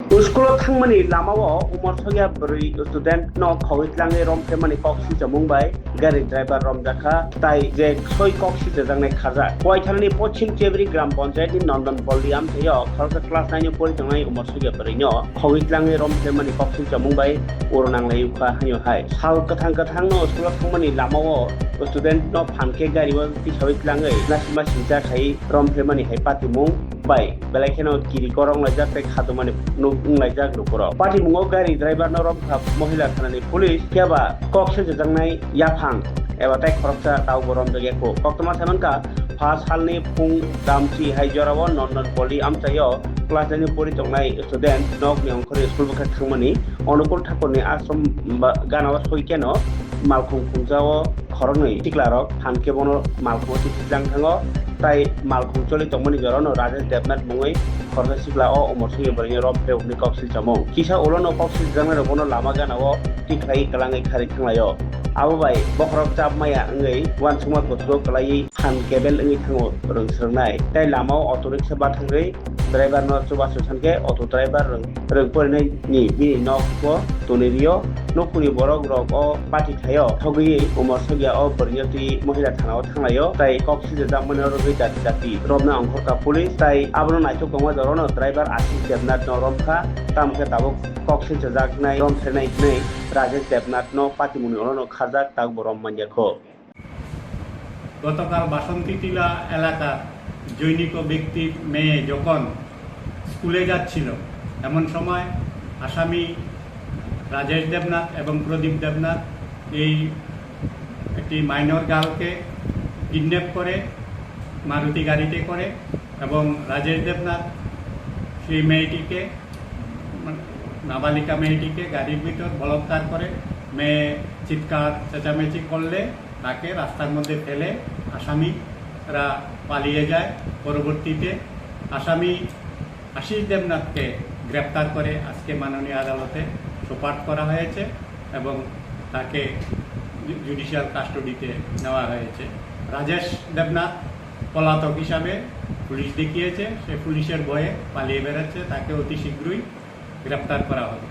Uskolo thangmani lamao umar sogya beri Studentno Lamani Khogwi Khogwi Twlangwi gari driver Romjakkha Tai je soi Khoroksa Kharjak Tai Khoroksa Pochim Chebri Gram Panchayat in London Poliam Tayo Khoroksa class 9 Politangai umar sogya beri no Khogwi Romphremabai Khogwi Twlangwi Uronang lai ukha hanyo hai sal kathang no uskolo thangmani lamao Studentno phanke gari wa Khogwi Twlangwi nasima sinja khai Romphremabai hai patimung bai belakeno kiri korong lajak tai khatumani laijak nukoro patimung gari driver no romkha mohila thanani police keba Khoroksa jajangnai yaphang eba tai Khoroksa Tai Romjakkha ko koktoma samanka phas halni phung damchi hai jorawo London Poli amchayo class 9 pori tongnai student nok ni ongkhore school bakha thangmani onukul thakurni ashram ganawa soikeno malkhung phungjao khoroknai tiklarok phanke bono malkhung tiklang thango tai malkhung choli tongmani jorano Rajesh Devnath mungoi Khoroksa sikla o umar sogya beri Romphremabai Khogwi chamung kisa olono Khogwi jangnai bono lama ganawo tiklai kalangai khari thanglayo abubai bokrok chap maya ngai wan suma kotro kalai phan kebel ngai thango rungsrngnai tai lamao auto rickshaw ba thangai driver no chuba susanke auto driver rungpornai ni bini nok ko tonerio nokuni borok rok o pati thayo thogui umar sogya o beriati mohila thanao thanglayo tai Khogwi jamani rogui dati robna ongkhorka police tai abono naithok kongma jorono driver Ashish Devnath no romkha tamke tabuk Khogwi jajaknai Romphremabai Rajesh Devnath no patimuni olono Kharjak Tai Romjakkha গতকাল বাসন্তী টিলা এলাকার জৈনিক ব্যক্তির মেয়ে যখন স্কুলে যাচ্ছিল এমন সময় আসামি রাজেশ দেবনাথ এবং প্রদীপ দেবনাথ এই একটি মাইনর গার্লকে কিডন্যাপ করে মারুতি গাড়িতে করে এবং রাজেশ দেবনাথ সেই মেয়েটিকে নাবালিকা মেয়েটিকে গাড়ির ভিতর বলৎকার করে মেয়ে চিৎকার চেঁচামেচি করলে তাকে রাস্তার মধ্যে ফেলে আসামিরা পালিয়ে যায় পরবর্তীতে আসামি আশিস দেবনাথকে গ্রেপ্তার করে আজকে মাননীয় আদালতে সোপর্দ করা হয়েছে এবং তাকে জুডিশিয়াল কাস্টডিতে নেওয়া হয়েছে রাজেশ দেবনাথ পলাতক হিসাবে পুলিশ দেখিয়েছে সে পুলিশের ভয়ে পালিয়ে বেড়াচ্ছে তাকে অতি শীঘ্রই গ্রেপ্তার করা হবে।